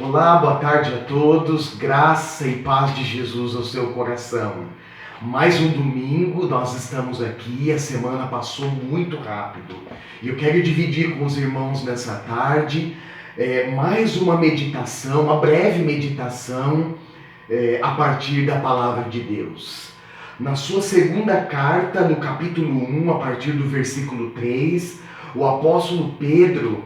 Olá, boa tarde a todos, graça e paz de Jesus ao seu coração. Mais um domingo, nós estamos aqui, a semana passou muito rápido. E eu quero dividir com os irmãos nessa tarde mais uma meditação, uma breve meditação a partir da Palavra de Deus. Na sua segunda carta, no capítulo 1, a partir do versículo 3, o apóstolo Pedro,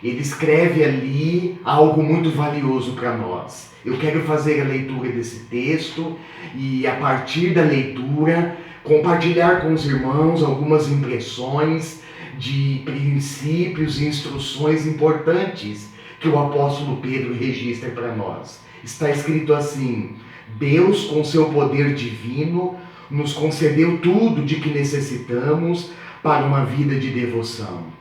ele escreve ali algo muito valioso para nós. Eu quero fazer a leitura desse texto e, a partir da leitura, compartilhar com os irmãos algumas impressões de princípios e instruções importantes que o apóstolo Pedro registra para nós. Está escrito assim: Deus, com seu poder divino, nos concedeu tudo de que necessitamos para uma vida de devoção,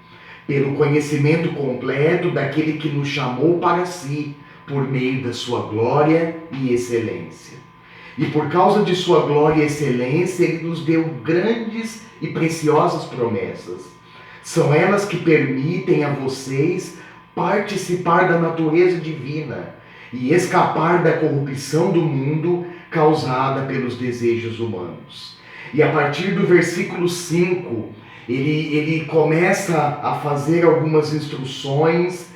pelo conhecimento completo daquele que nos chamou para si, por meio da sua glória e excelência. E por causa de sua glória e excelência, ele nos deu grandes e preciosas promessas. São elas que permitem a vocês participar da natureza divina e escapar da corrupção do mundo causada pelos desejos humanos. E a partir do versículo 5, ele começa a fazer algumas instruções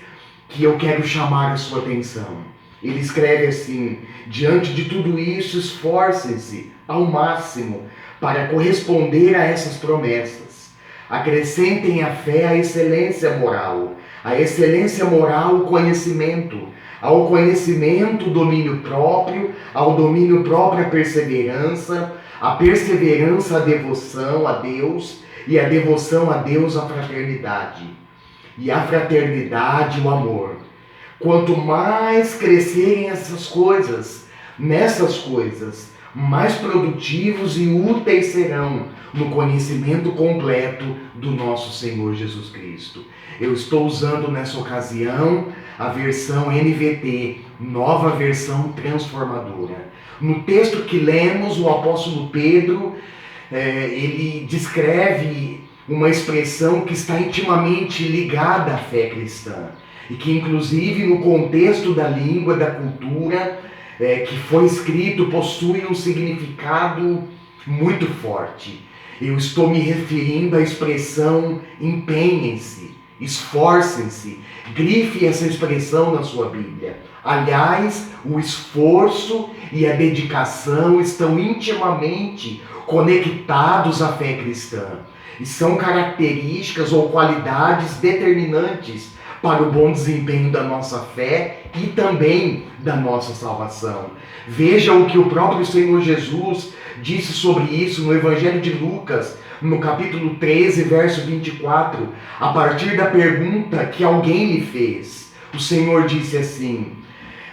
que eu quero chamar a sua atenção. Ele escreve assim: diante de tudo isso, esforcem-se ao máximo para corresponder a essas promessas. Acrescentem à fé a excelência moral, o conhecimento, ao conhecimento o domínio próprio, ao domínio próprio a perseverança a devoção a Deus, e a devoção a Deus a fraternidade, e a fraternidade o amor. Quanto mais crescerem nessas coisas, mais produtivos e úteis serão no conhecimento completo do nosso Senhor Jesus Cristo. Eu estou usando nessa ocasião a versão NVT, nova versão transformadora. No texto que lemos, o apóstolo Pedro, ele descreve uma expressão que está intimamente ligada à fé cristã e que, inclusive, no contexto da língua, da cultura que foi escrito, possui um significado muito forte. Eu estou me referindo à expressão empenhem-se, esforcem-se. Grife essa expressão na sua Bíblia. Aliás, o esforço e a dedicação estão intimamente conectados à fé cristã e são características ou qualidades determinantes para o bom desempenho da nossa fé e também da nossa salvação. Veja o que o próprio Senhor Jesus disse sobre isso no Evangelho de Lucas, no capítulo 13, verso 24, a partir da pergunta que alguém lhe fez. O Senhor disse assim: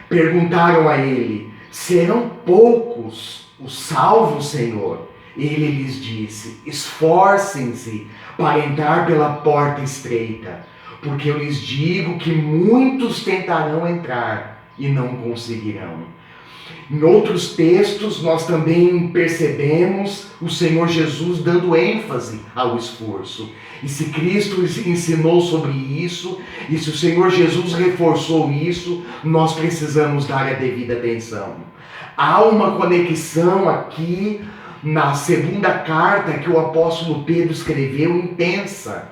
perguntaram a ele: serão poucos os salvos, Senhor? Ele lhes disse: esforcem-se para entrar pela porta estreita, porque eu lhes digo que muitos tentarão entrar e não conseguirão. Em outros textos, nós também percebemos o Senhor Jesus dando ênfase ao esforço. E se Cristo ensinou sobre isso, e se o Senhor Jesus reforçou isso, nós precisamos dar a devida atenção. Há uma conexão aqui na segunda carta que o apóstolo Pedro escreveu, intensa.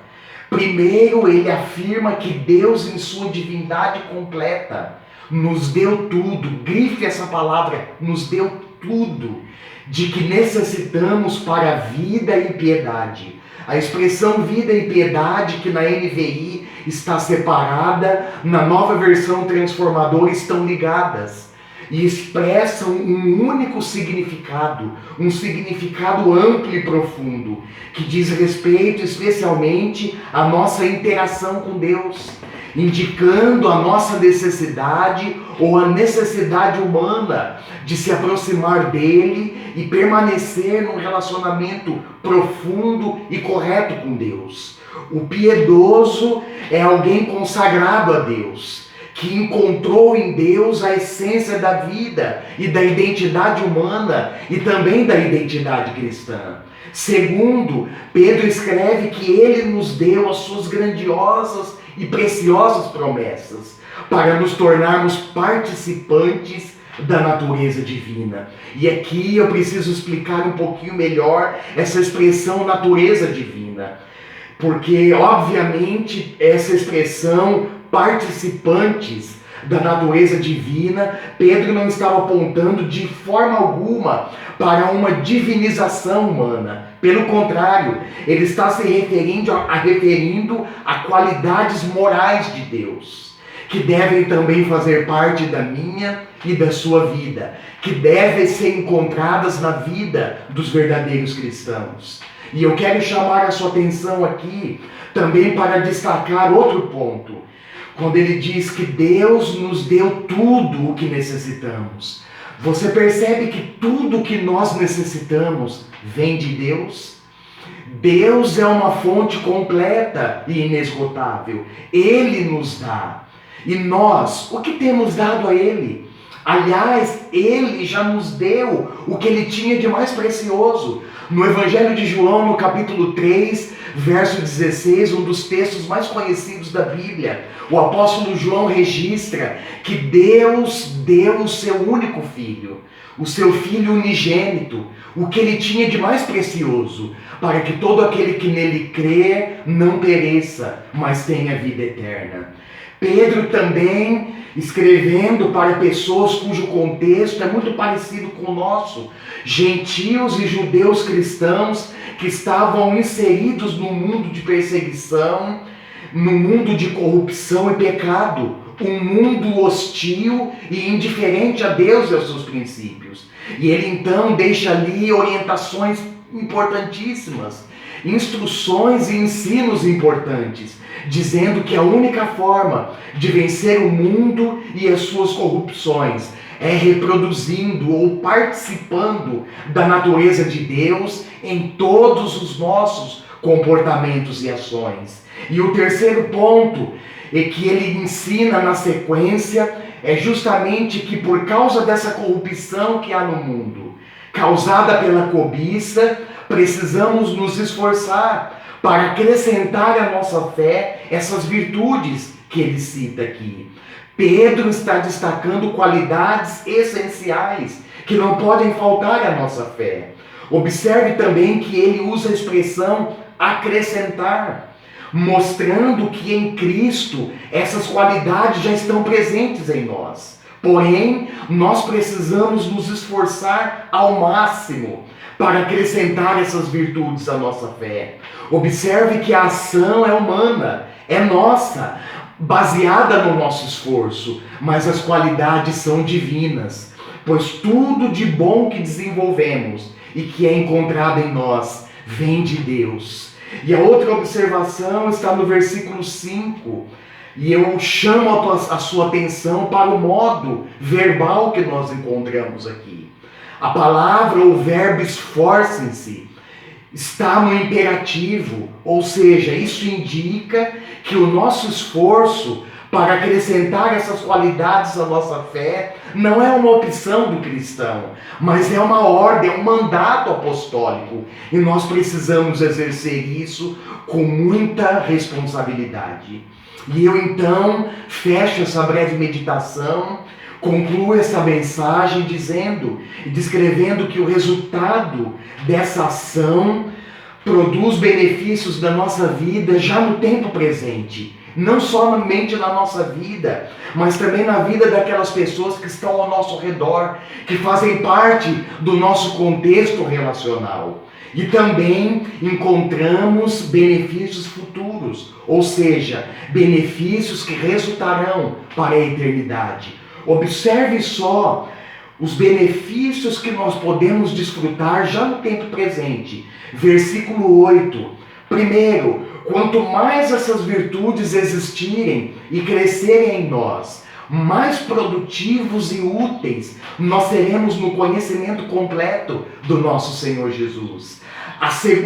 Primeiro, ele afirma que Deus, em sua divindade completa, nos deu tudo, grife essa palavra, nos deu tudo de que necessitamos para a vida e piedade. A expressão vida e piedade, que na NVI está separada, na nova versão transformadora estão ligadas e expressam um único significado, um significado amplo e profundo, que diz respeito especialmente à nossa interação com Deus, indicando a nossa necessidade ou a necessidade humana de se aproximar dele e permanecer num relacionamento profundo e correto com Deus. O piedoso é alguém consagrado a Deus, que encontrou em Deus a essência da vida e da identidade humana e também da identidade cristã. Segundo, Pedro escreve que ele nos deu as suas grandiosas e preciosas promessas. para nos tornarmos participantes da natureza divina. E aqui eu preciso explicar um pouquinho melhor essa expressão natureza divina, porque obviamente essa expressão participantes da natureza divina, Pedro não estava apontando de forma alguma para uma divinização humana. Pelo contrário, ele está se referindo a qualidades morais de Deus, que devem também fazer parte da minha e da sua vida, que devem ser encontradas na vida dos verdadeiros cristãos. E eu quero chamar a sua atenção aqui também para destacar outro ponto, quando ele diz que Deus nos deu tudo o que necessitamos. Você percebe que tudo o que nós necessitamos vem de Deus? Deus é uma fonte completa e inesgotável. Ele nos dá. E nós, o que temos dado a Ele? Aliás, Ele já nos deu o que Ele tinha de mais precioso. No Evangelho de João, no capítulo 3, verso 16, um dos textos mais conhecidos da Bíblia, o apóstolo João registra que Deus deu o seu único filho, o seu filho unigênito, o que Ele tinha de mais precioso, para que todo aquele que nele crê não pereça, mas tenha vida eterna. Pedro também, escrevendo para pessoas cujo contexto é muito parecido com o nosso, gentios e judeus cristãos que estavam inseridos no mundo de perseguição, no mundo de corrupção e pecado, um mundo hostil e indiferente a Deus e aos seus princípios. E ele então deixa ali orientações importantíssimas, instruções e ensinos importantes, dizendo que a única forma de vencer o mundo e as suas corrupções é reproduzindo ou participando da natureza de Deus em todos os nossos comportamentos e ações. E o terceiro ponto é que ele ensina na sequência é justamente que por causa dessa corrupção que há no mundo, causada pela cobiça, precisamos nos esforçar para acrescentar à nossa fé essas virtudes que ele cita aqui. Pedro está destacando qualidades essenciais que não podem faltar à nossa fé. Observe também que ele usa a expressão acrescentar, mostrando que em Cristo essas qualidades já estão presentes em nós. Porém, nós precisamos nos esforçar ao máximo para acrescentar essas virtudes à nossa fé. Observe que a ação é humana, é nossa, baseada no nosso esforço, mas as qualidades são divinas, pois tudo de bom que desenvolvemos e que é encontrado em nós vem de Deus. E a outra observação está no versículo 5, e eu chamo a sua atenção para o modo verbal que nós encontramos aqui. A palavra ou verbo esforcem-se está no imperativo, ou seja, isso indica que o nosso esforço para acrescentar essas qualidades à nossa fé não é uma opção do cristão, mas é uma ordem, é um mandato apostólico, e nós precisamos exercer isso com muita responsabilidade. E eu então fecho essa breve meditação, concluo essa mensagem descrevendo que o resultado dessa ação produz benefícios da nossa vida já no tempo presente. Não somente na nossa vida, mas também na vida daquelas pessoas que estão ao nosso redor, que fazem parte do nosso contexto relacional. E também encontramos benefícios futuros, ou seja, benefícios que resultarão para a eternidade. Observe só os benefícios que nós podemos desfrutar já no tempo presente. Versículo 8. Primeiro, quanto mais essas virtudes existirem e crescerem em nós, mais produtivos e úteis nós seremos no conhecimento completo do nosso Senhor Jesus.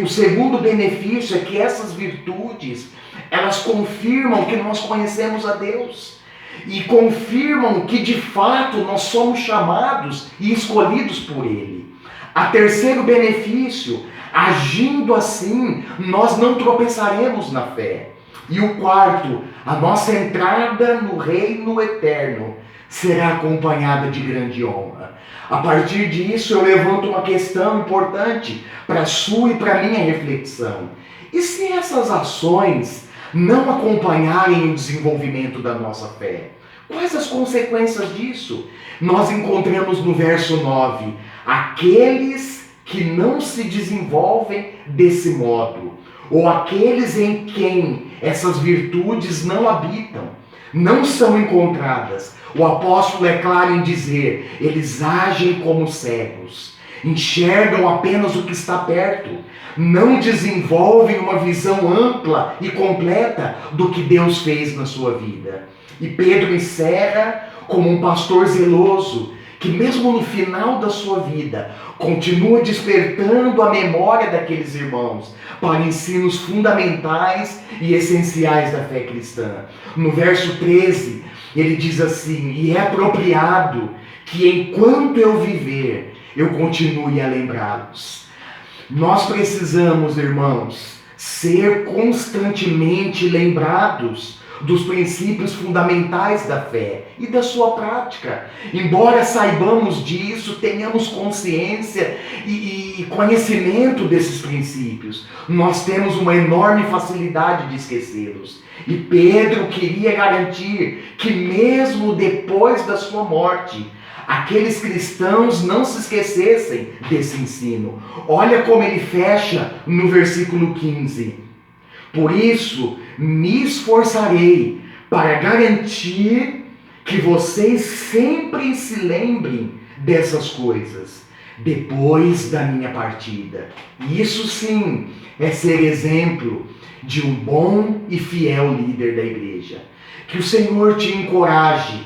O segundo benefício é que essas virtudes, elas confirmam que nós conhecemos a Deus e confirmam que de fato nós somos chamados e escolhidos por Ele. A terceiro benefício, agindo assim, nós não tropeçaremos na fé. E o quarto, a nossa entrada no reino eterno será acompanhada de grande honra. A partir disso, eu levanto uma questão importante para a sua e para a minha reflexão. E se essas ações não acompanharem o desenvolvimento da nossa fé? Quais as consequências disso? Nós encontramos no verso 9, aqueles que não se desenvolvem desse modo, ou aqueles em quem essas virtudes não habitam, não são encontradas. O apóstolo é claro em dizer, eles agem como cegos, enxergam apenas o que está perto, não desenvolvem uma visão ampla e completa do que Deus fez na sua vida. E Pedro encerra como um pastor zeloso, que mesmo no final da sua vida, continua despertando a memória daqueles irmãos para ensinos fundamentais e essenciais da fé cristã. No verso 13, ele diz assim, e é apropriado que enquanto eu viver, eu continue a lembrá-los. Nós precisamos, irmãos, ser constantemente lembrados dos princípios fundamentais da fé e da sua prática. Embora saibamos disso, tenhamos consciência e conhecimento desses princípios, nós temos uma enorme facilidade de esquecê-los. E Pedro queria garantir que mesmo depois da sua morte, aqueles cristãos não se esquecessem desse ensino. Olha como ele fecha no versículo 15. Por isso, me esforçarei para garantir que vocês sempre se lembrem dessas coisas, depois da minha partida. Isso sim é ser exemplo de um bom e fiel líder da igreja. Que o Senhor te encoraje,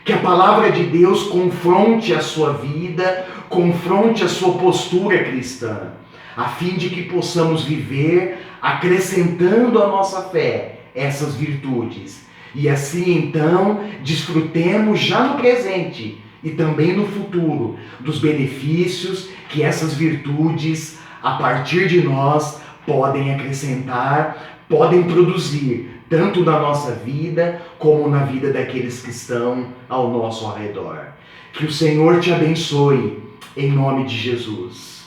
que a palavra de Deus confronte a sua vida, confronte a sua postura cristã, a fim de que possamos viver acrescentando à nossa fé essas virtudes. E assim então desfrutemos já no presente e também no futuro dos benefícios que essas virtudes, a partir de nós, podem acrescentar, podem produzir, tanto na nossa vida como na vida daqueles que estão ao nosso redor. Que o Senhor te abençoe, em nome de Jesus.